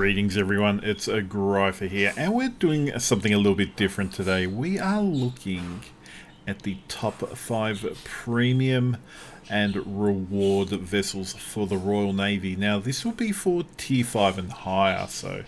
Greetings everyone, it's a Grypher here, and we're doing something a little bit different today. We are looking at the top 5 premium and reward vessels for the Royal Navy. Now this will be for tier 5 and higher, so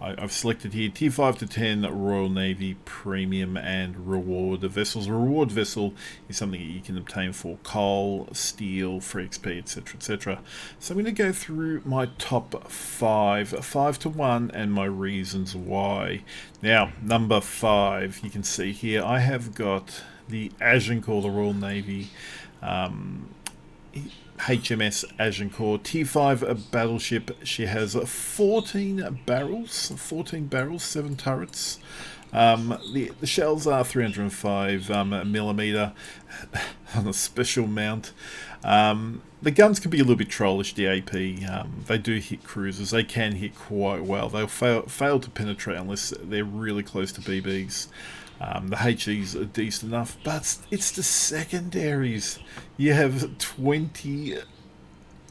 I've selected here tier 5 to 10 Royal Navy premium and reward vessels. A reward vessel is something that you can obtain for coal, steel, free XP, etc, etc. So I'm going to go through my top 5 to 1, and my reasons why. Now, number 5, you can see here I have got the Agincourt, the Royal Navy HMS Agincourt, tier 5 battleship. She has 14 barrels, 7 turrets. The shells are 305 millimeter on a special mount. The guns can be a little bit trollish, the AP. They do hit cruisers. They can hit quite well. They'll fail to penetrate unless they're really close to BBs. The HEs are decent enough, but it's the secondaries. You have 20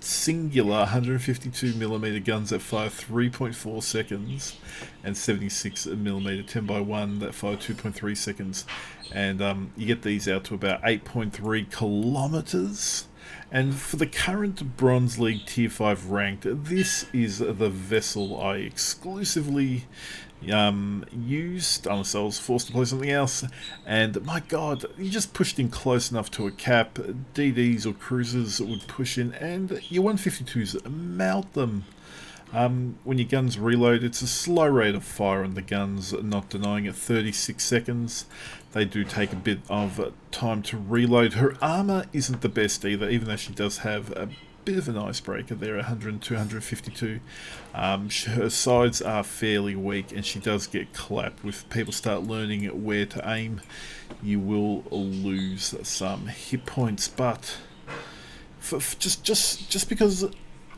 singular 152mm guns that fire 3.4 seconds and 76mm 10x1 that fire 2.3 seconds, and you get these out to about 8.3 kilometers. And for the current Bronze League tier 5 ranked, this is the vessel I exclusively used unless I was forced to play something else. And my god, you just pushed in close enough to a cap, DDs or cruisers would push in and your 152s melt them. When your guns reload, it's a slow rate of fire on the guns, not denying it, 36 seconds. They do take a bit of time to reload. Her armor isn't the best either, even though she does have a bit of an icebreaker there, 102, 152. Her sides are fairly weak, and she does get clapped. If people start learning where to aim, you will lose some hit points. But just because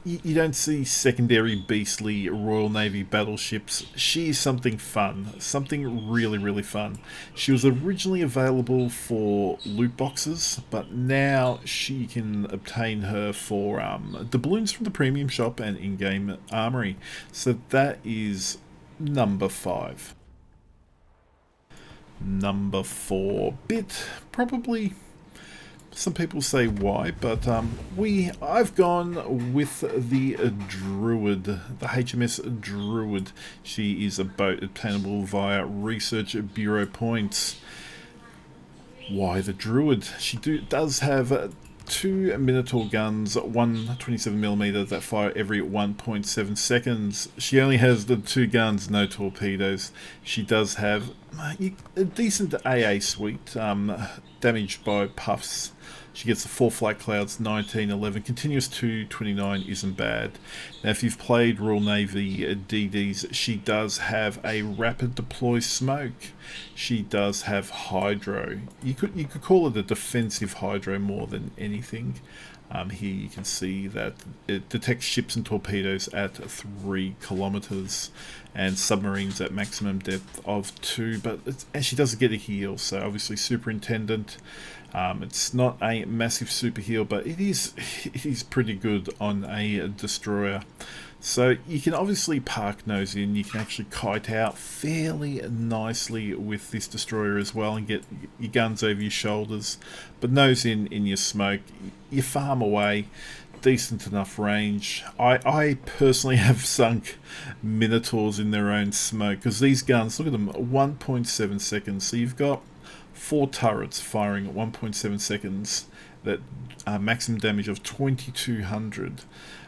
you don't see secondary beastly Royal Navy battleships, she is something fun, something really fun. She was originally available for loot boxes, but now she can obtain her for doubloons from the premium shop and in-game armory. So that is number 5. Number 4, bit probably. Some people say why, but I've gone with the Druid, the HMS Druid. She is a boat obtainable via Research Bureau points. Why the Druid? She does have 2 Minotaur guns, one 27mm that fire every 1.7 seconds. She only has the 2 guns, no torpedoes. She does have a decent AA suite, damaged by puffs. She gets the 4 flight clouds, 19, 11, continuous 2, 29 isn't bad. Now if you've played Royal Navy DDs, she does have a rapid deploy smoke. She does have hydro. You could call it a defensive hydro more than anything. Here you can see that it detects ships and torpedoes at 3 kilometers and submarines at maximum depth of 2, and she does get a heal, so obviously superintendent. It's not a massive super heal, but it is pretty good on a destroyer. So you can obviously park nose in, you can actually kite out fairly nicely with this destroyer as well and get your guns over your shoulders, but nose in your smoke, you farm away, decent enough range. I personally have sunk Minotaurs in their own smoke, because these guns, look at them, 1.7 seconds, so you've got 4 turrets firing at 1.7 seconds that maximum damage of 2200.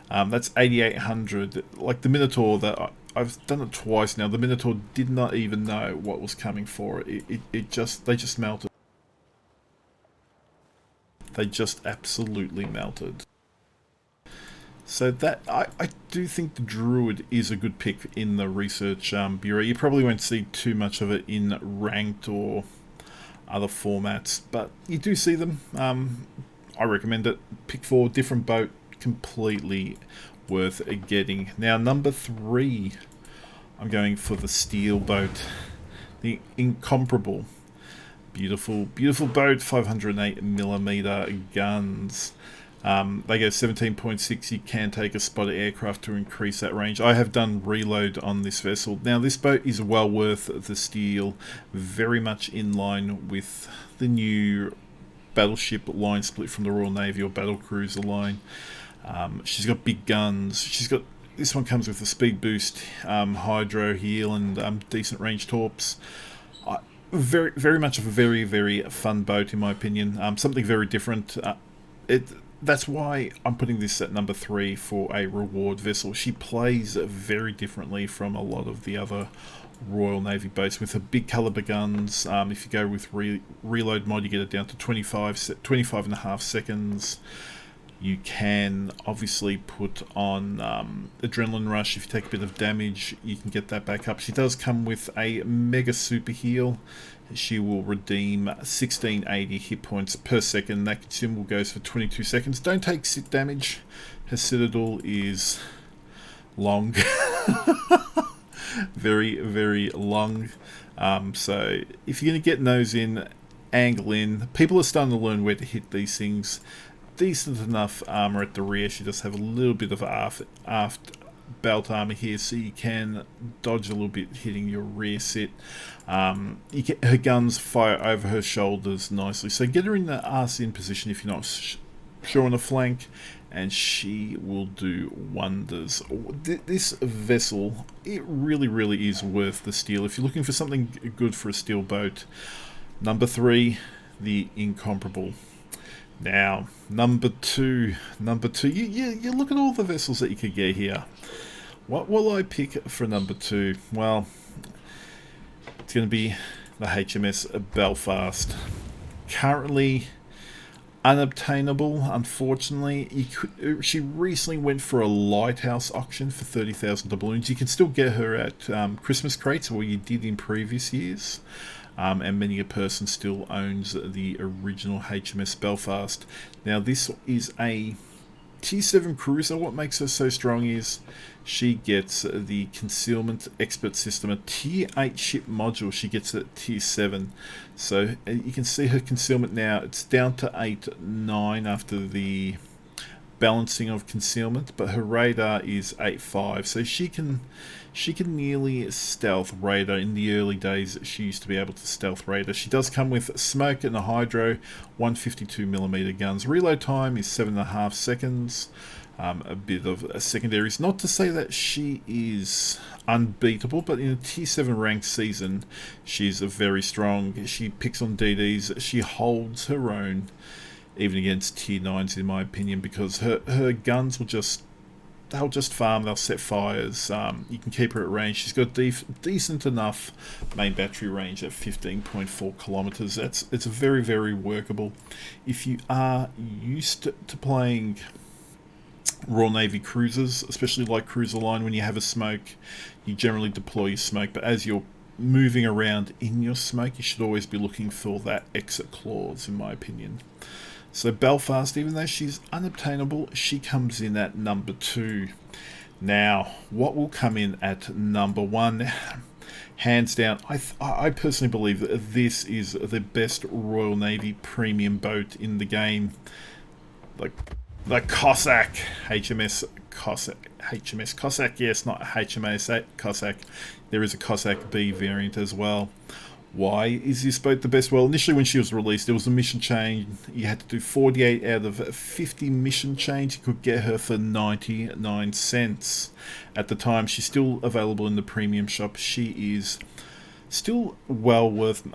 That's 8800. Like the Minotaur, that I've done it twice now, the Minotaur did not even know what was coming for it. They just melted. They just absolutely melted. So that I do think the Druid is a good pick in the Research Bureau. You probably won't see too much of it in ranked or other formats, but you do see them. I recommend it. Pick 4, different boat, completely worth getting. Now number 3, I'm going for the steel boat, the incomparable, beautiful boat, 508mm guns. They go 17.6. You can take a spotter aircraft to increase that range. I have done reload on this vessel. Now this boat is well worth the steal, very much in line with the new battleship line split from the Royal Navy, or battle cruiser line. She's got big guns. This one comes with a speed boost, hydro heal, and decent range torps. Very much of a very fun boat in my opinion. Something very different. That's why I'm putting this at number 3 for a reward vessel. She plays very differently from a lot of the other Royal Navy boats with her big caliber guns. If you go with reload mod, you get it down to 25 and a half seconds. You can obviously put on Adrenaline Rush. If you take a bit of damage, you can get that back up. She does come with a mega super heal. She will redeem 1680 hit points per second. That consumable goes for 22 seconds. Don't take sit damage. Her Citadel is long. very long. So if you're going to get nose in, angle in, people are starting to learn where to hit these things. Decent enough armor at the rear. She does have a little bit of aft belt armor here, so you can dodge a little bit hitting your rear sit. Her guns fire over her shoulders nicely, so get her in the arse in position if you're not sure on the flank, and she will do wonders. This vessel, it really is worth the steal. If you're looking for something good for a steel boat, number 3, the Incomparable. Now, number two, you look at all the vessels that you could get here. What will I pick for number 2? Well, it's going to be the HMS Belfast. Currently unobtainable, unfortunately. She recently went for a lighthouse auction for 30,000 doubloons. You can still get her at Christmas crates, or you did in previous years. And many a person still owns the original HMS Belfast. Now this is a Tier 7 cruiser. What makes her so strong is she gets the Concealment Expert System, a Tier 8 ship module. She gets it at Tier 7. So you can see her concealment now. It's down to 8.9 after the balancing of concealment, but her radar is 8.5, so she can nearly stealth radar. In the early days she used to be able to stealth radar. She does come with smoke and a hydro, 152mm guns. Reload time is 7.5 seconds. A bit of secondaries. Not to say that she is unbeatable, but in a Tier 7 ranked season she's very strong. She picks on DDs, she holds her own even against Tier 9s in my opinion, because her guns will just farm, they'll set fires. You can keep her at range. She's got decent enough main battery range at 15.4 kilometers. It's very workable. If you are used to playing Royal Navy cruisers, especially like Cruiser Line, when you have a smoke, you generally deploy your smoke, but as you're moving around in your smoke, you should always be looking for that exit clause, in my opinion. So Belfast, even though she's unobtainable, she comes in at number 2. Now, what will come in at number 1? Hands down, I personally believe that this is the best Royal Navy premium boat in the game. The Cossack, HMS Cossack, yes, not HMS Cossack. There is a Cossack B variant as well. Why is this boat the best? Well, initially when she was released, there was a mission chain. You had to do 48 out of 50 mission chains. You could get her for 99 cents. At the time, she's still available in the premium shop. She is still well worth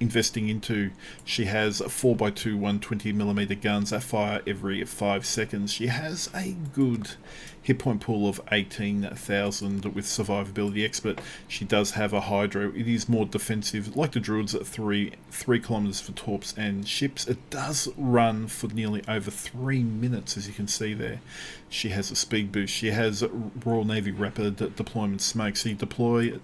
investing into. She has 4x2 120mm guns that fire every 5 seconds. She has a good hit point pool of 18,000 with survivability expert. She does have a hydro. It is more defensive, like the Druids, at 3 kilometers for torps and ships. It does run for nearly over 3 minutes, as you can see there. She has a speed boost. She has Royal Navy rapid deployment smoke, so you deploy it.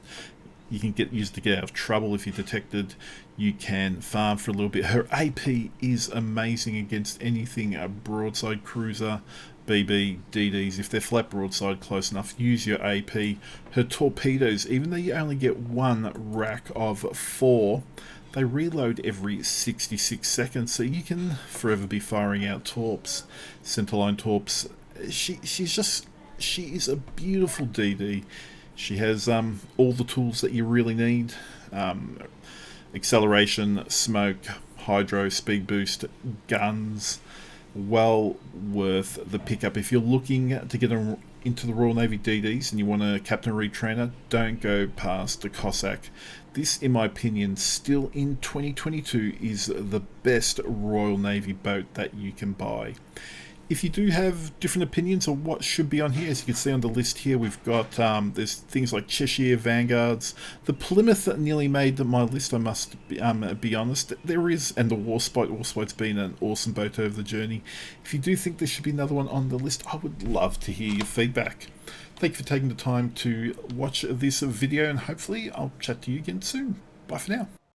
You can use it to get out of trouble if you're detected. You can farm for a little bit. Her AP is amazing against anything, a broadside cruiser, BB, DDs. If they're flat broadside close enough, use your AP. Her torpedoes, even though you only get 1 rack of 4, They reload every 66 seconds, so you can forever be firing out torps, centerline torps. She is a beautiful DD. She has all the tools that you really need. Acceleration, smoke, hydro, speed boost, guns. Well worth the pickup. If you're looking to get into the Royal Navy DDs and you want a Captain Retrainer, don't go past the Cossack. This, in my opinion, still in 2022 is the best Royal Navy boat that you can buy. If you do have different opinions on what should be on here, as you can see on the list here, we've got there's things like Cheshire Vanguards. The Plymouth that nearly made my list, I must be honest. There is, and the Warspite. Warspite's been an awesome boat over the journey. If you do think there should be another one on the list, I would love to hear your feedback. Thank you for taking the time to watch this video, and hopefully I'll chat to you again soon. Bye for now.